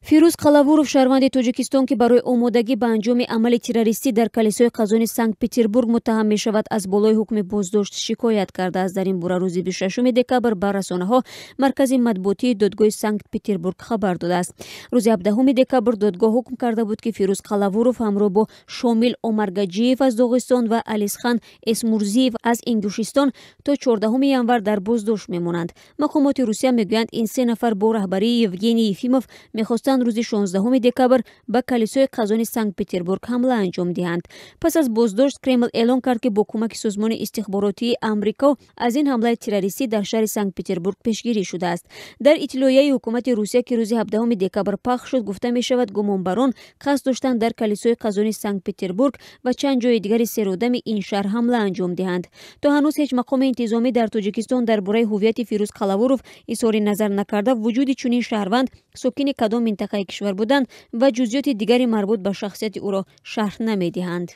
фирӯз қалавуров шаҳрванди тоҷикистон ки барои омодагӣ ба анҷоми амали террористӣ дар калисои қазони санкт петербург муттаҳам мешавад аз болои ҳукми боздошт шикоят кардааст. дар ин бора рӯзи 26 декабр ба расонаҳо маркази матбуотии додгоҳи санкт петербург хабар додааст. рӯзи 17 декабр додгоҳ ҳукм карда буд ки фирӯз қалавуров ҳамроҳ бо шомил омаргаҷиев аз доғистон ва алисхан эсмурзиев аз ингушистон то 14 январ дар боздошт мемонанд. мақомоти русия мегӯянд ин се нафар бо раҳбарии Евгений Ефимов мехостанд рӯзи 16 декабр ба калисои қазони санкт петербург ҳамла анҷом диҳанд. пас аз боздошт Кремл эълон кард ки бо кӯмаки созмони истихборотии амрико аз ин ҳамлаи террористӣ дар шаҳри санкт петербург пешгирӣ шудааст. дар иттилоияи ҳукумати русия ки рӯзи 17 декабр пахш шуд гуфта мешавад гумонбарон қасд доштанд дар калисои қазони санкт петербург ва чанд ҷои дигари серодами ин шаҳр ҳамла анҷом диҳанд. то ҳанӯз ҳеҷ мақоми интизомӣ дар тоҷикистон дар бораи ҳуввияти фирӯз қалавуров изҳори назар накарда вуҷуди чунин шаҳрванд сокини кадом минтақаи кишвар буданд ва ҷузъиёти дигари марбут ба шахсияти ӯро шарҳ намедиҳанд.